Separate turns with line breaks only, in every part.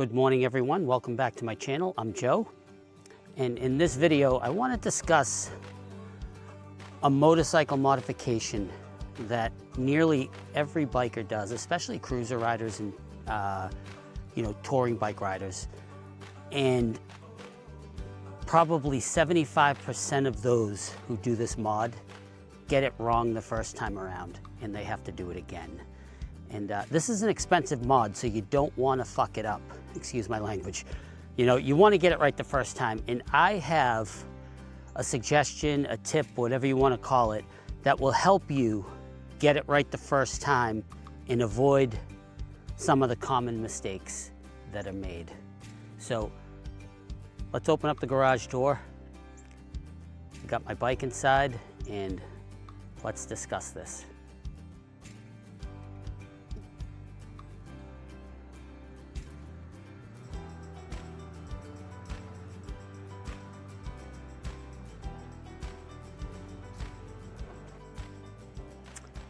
Good morning, everyone. Welcome back to my channel. I'm Joe, and in this video I want to discuss a motorcycle modification that nearly every biker does, especially cruiser riders and touring bike riders, and probably 75% of those who do this mod get it wrong the first time around and they have to do it again. And this is an expensive mod, so you don't want to fuck it up. Excuse my language. You want to get it right the first time. And I have a suggestion, a tip, whatever you want to call it, that will help you get it right the first time and avoid some of the common mistakes that are made. So let's open up the garage door. I've got my bike inside, and let's discuss this.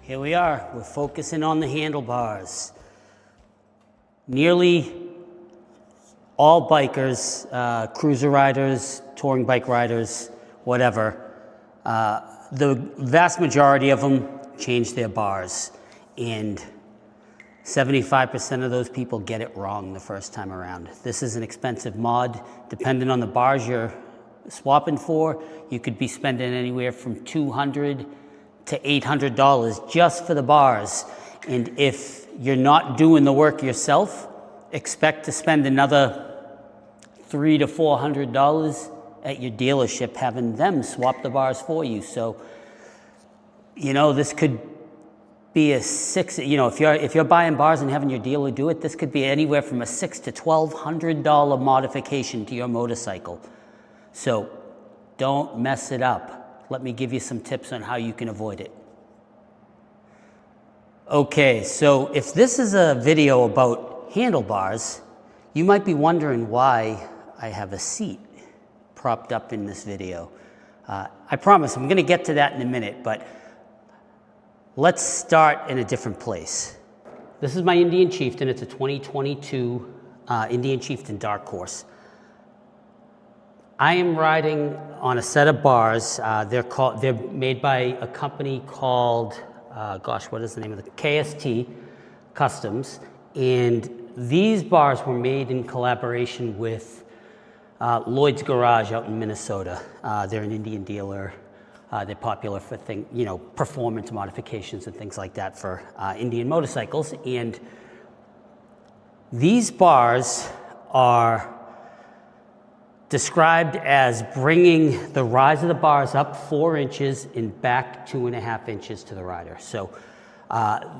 Here we are, we're focusing on the handlebars. Nearly all bikers, cruiser riders, touring bike riders, whatever, the vast majority of them change their bars, and 75% of those people get it wrong the first time around. This is an expensive mod. Depending on the bars you're swapping for, you could be spending anywhere from $200 to $800 just for the bars. And if you're not doing the work yourself, expect to spend another $300 to $400 at your dealership having them swap the bars for you. So, this could be a if you're buying bars and having your dealer do it, this could be anywhere from a $600 to $1,200 modification to your motorcycle. So don't mess it up. Let me give you some tips on how you can avoid it. Okay, so if this is a video about handlebars, you might be wondering why I have a seat propped up in this video. I promise I'm gonna get to that in a minute, but let's start in a different place. This is my Indian Chieftain. It's a 2022 Indian Chieftain Dark Horse. I am riding on a set of bars. They're made by a company called, what is the name of the KST Customs. And these bars were made in collaboration with Lloyd's Garage out in Minnesota. They're an Indian dealer. They're popular for performance modifications and things like that for Indian motorcycles. And these bars are described as bringing the rise of the bars up 4 inches and back 2.5 inches to the rider. So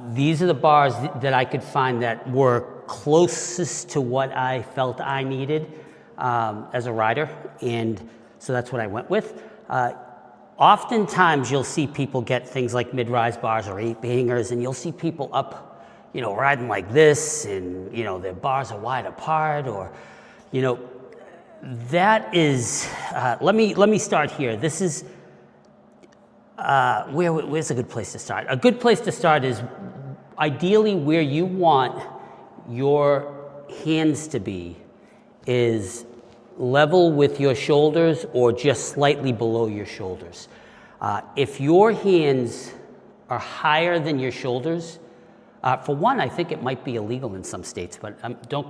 these are the bars that I could find that were closest to what I felt I needed as a rider, and so that's what I went with. Oftentimes you'll see people get things like mid-rise bars or 8-bangers, and you'll see people up, riding like this, and their bars are wide apart, or that is, let me start here. This is, where's a good place to start? A good place to start is ideally where you want your hands to be is level with your shoulders or just slightly below your shoulders. If your hands are higher than your shoulders, for one, I think it might be illegal in some states, but don't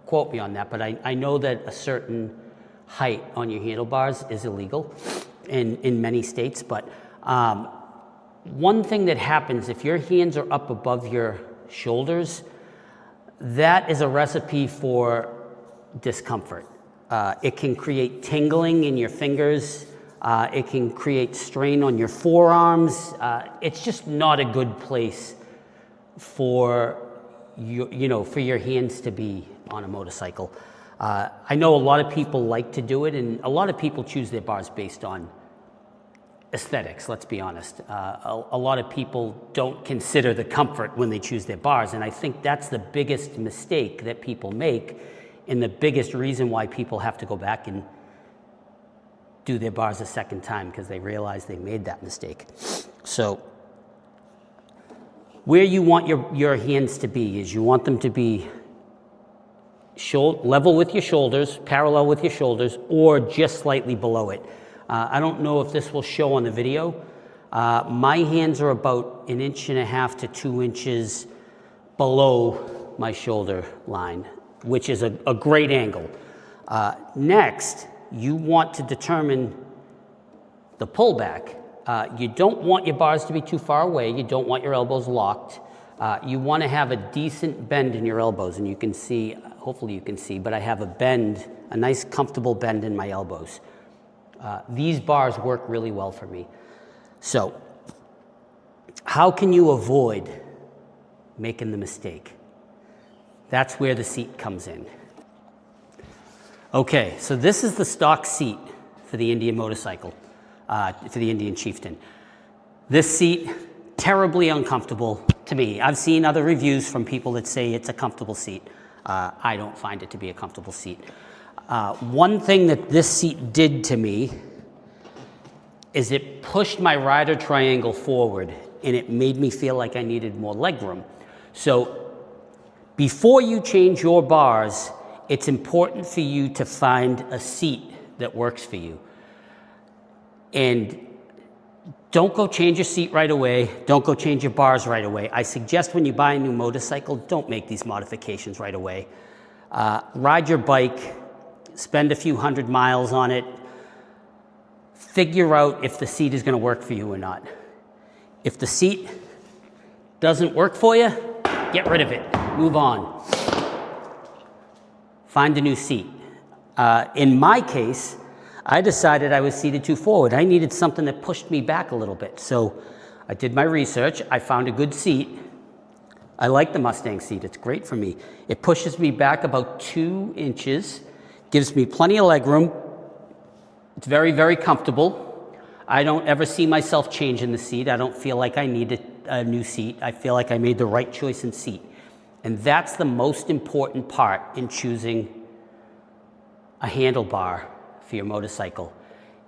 quote me on that, but I know that a certain height on your handlebars is illegal in many states. But one thing that happens if your hands are up above your shoulders, that is a recipe for discomfort. It can create tingling in your fingers. It can create strain on your forearms. It's just not a good place for for your hands to be on a motorcycle. I know a lot of people like to do it, and a lot of people choose their bars based on aesthetics, let's be honest. A lot of people don't consider the comfort when they choose their bars, and I think that's the biggest mistake that people make, and the biggest reason why people have to go back and do their bars a second time, because they realize they made that mistake. So where you want your hands to be is you want them to be level with your shoulders, parallel with your shoulders, or just slightly below it. I don't know if this will show on the video. My hands are about 1.5 to 2 inches below my shoulder line, which is a great angle. Next, you want to determine the pullback. You don't want your bars to be too far away. You don't want your elbows locked. You want to have a decent bend in your elbows, and you can see, hopefully you can see, but I have a bend, a nice comfortable bend in my elbows. These bars work really well for me. So, how can you avoid making the mistake? That's where the seat comes in. Okay, so this is the stock seat for the Indian motorcycle, for the Indian Chieftain. This seat, terribly uncomfortable to me. I've seen other reviews from people that say it's a comfortable seat. I don't find it to be a comfortable seat. One thing that this seat did to me is it pushed my rider triangle forward, and it made me feel like I needed more leg room. So before you change your bars, it's important for you to find a seat that works for you. And don't go change your seat right away. Don't go change your bars right away. I suggest when you buy a new motorcycle, don't make these modifications right away. Ride your bike, spend a few 100 miles on it, figure out if the seat is going to work for you or not. If the seat doesn't work for you, get rid of it. Move on. Find a new seat. In my case, I decided I was seated too forward. I needed something that pushed me back a little bit. So I did my research. I found a good seat. I like the Mustang seat. It's great for me. It pushes me back about 2 inches, gives me plenty of leg room. It's very, very comfortable. I don't ever see myself changing the seat. I don't feel like I need a new seat. I feel like I made the right choice in seat. And that's the most important part in choosing a handlebar for your motorcycle,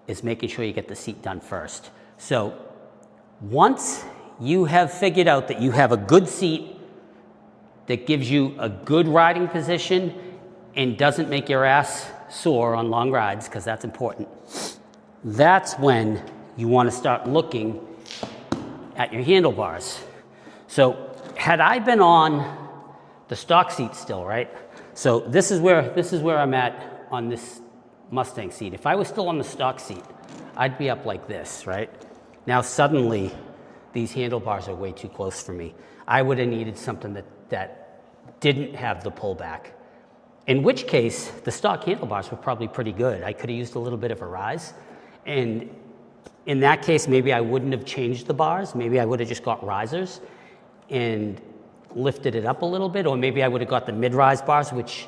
is making sure you get the seat done first. So once you have figured out that you have a good seat that gives you a good riding position and doesn't make your ass sore on long rides, because that's important, that's when you want to start looking at your handlebars. So had I been on the stock seat still, right? So this is where I'm at on this Mustang seat. If I was still on the stock seat, I'd be up like this, right? Now suddenly, these handlebars are way too close for me. I would have needed something that didn't have the pullback. In which case, the stock handlebars were probably pretty good. I could have used a little bit of a rise. And in that case, maybe I wouldn't have changed the bars. Maybe I would have just got risers and lifted it up a little bit. Or maybe I would have got the mid-rise bars, which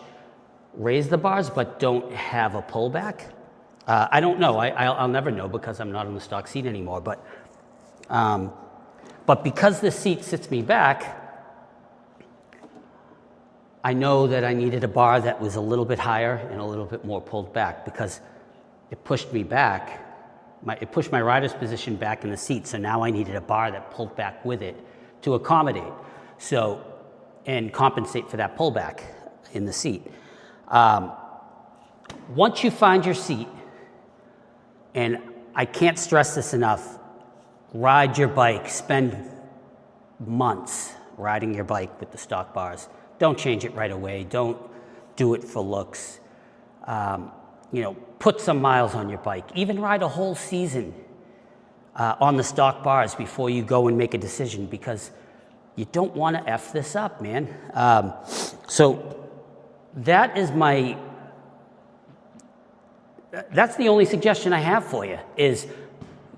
raise the bars but don't have a pullback. I don't know. I'll never know because I'm not on the stock seat anymore. But because this seat sits me back, I know that I needed a bar that was a little bit higher and a little bit more pulled back, because it pushed me back. It pushed my rider's position back in the seat. So now I needed a bar that pulled back with it to accommodate, and compensate for that pullback in the seat. Once you find your seat, and I can't stress this enough, ride your bike, spend months riding your bike with the stock bars. Don't change it right away. Don't do it for looks. Put some miles on your bike. Even ride a whole season on the stock bars before you go and make a decision, because you don't want to F this up, man. So that is that's the only suggestion I have for you is,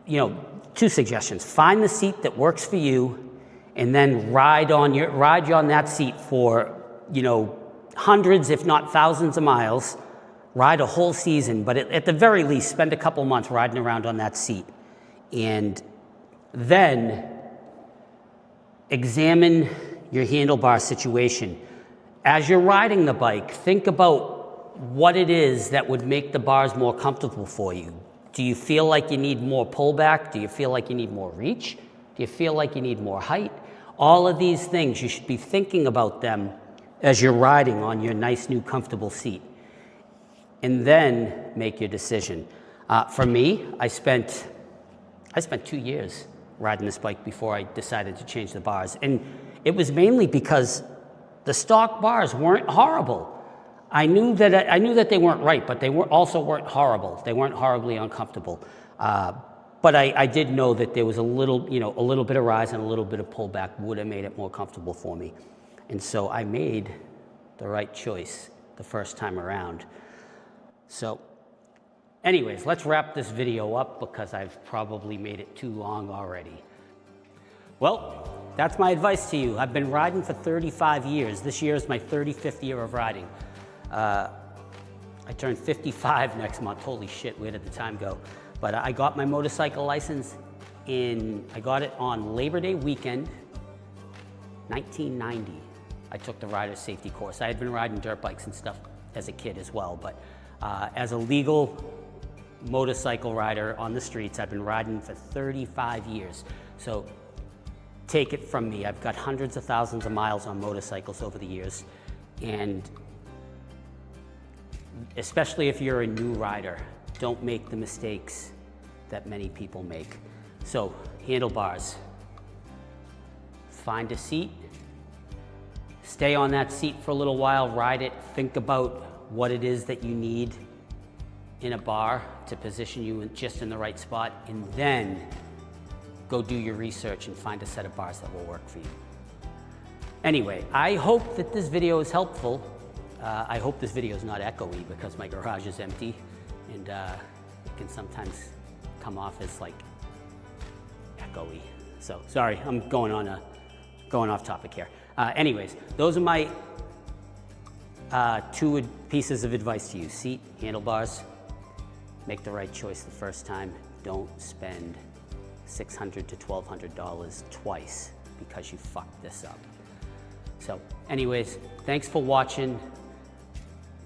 2 suggestions. Find the seat that works for you, and then ride on that seat for, hundreds, if not thousands of miles. Ride a whole season, but at the very least, spend a couple months riding around on that seat. And then examine your handlebar situation. As you're riding the bike, think about what it is that would make the bars more comfortable for you. Do you feel like you need more pullback? Do you feel like you need more reach? Do you feel like you need more height? All of these things, you should be thinking about them as you're riding on your nice new comfortable seat. And then make your decision. For me, I spent 2 years riding this bike before I decided to change the bars. And it was mainly because the stock bars weren't horrible. I knew that they weren't right, but they also weren't horrible. They weren't horribly uncomfortable. But I did know that there was a little bit of rise and a little bit of pullback would have made it more comfortable for me. And so I made the right choice the first time around. So anyways, let's wrap this video up because I've probably made it too long already. Well, that's my advice to you. I've been riding for 35 years. This year is my 35th year of riding. I turned 55 next month. Holy shit, where did the time go? But I got my motorcycle license I got it on Labor Day weekend, 1990. I took the rider safety course. I had been riding dirt bikes and stuff as a kid as well, but as a legal motorcycle rider on the streets, I've been riding for 35 years. So take it from me, I've got hundreds of thousands of miles on motorcycles over the years, and especially if you're a new rider, don't make the mistakes that many people make. So, handlebars. Find a seat, stay on that seat for a little while, ride it, think about what it is that you need in a bar to position you just in the right spot, and then go do your research and find a set of bars that will work for you. Anyway, I hope that this video is helpful. I hope this video is not echoey because my garage is empty, and it can sometimes come off as like echoey. So sorry, I'm going off topic here. Anyways, those are my 2 pieces of advice to you. Seat, handlebars, make the right choice the first time. Don't spend $600 to $1,200 twice because you fucked this up. So anyways, thanks for watching.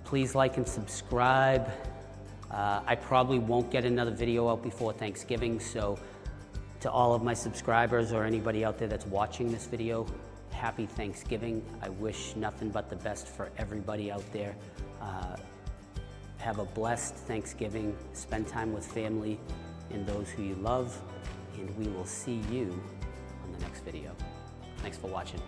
Please like and subscribe. I probably won't get another video out before Thanksgiving, so to all of my subscribers or anybody out there that's watching this video, happy Thanksgiving. I wish nothing but the best for everybody out there. Have a blessed Thanksgiving. Spend time with family and those who you love, and we will see you on the next video. Thanks for watching.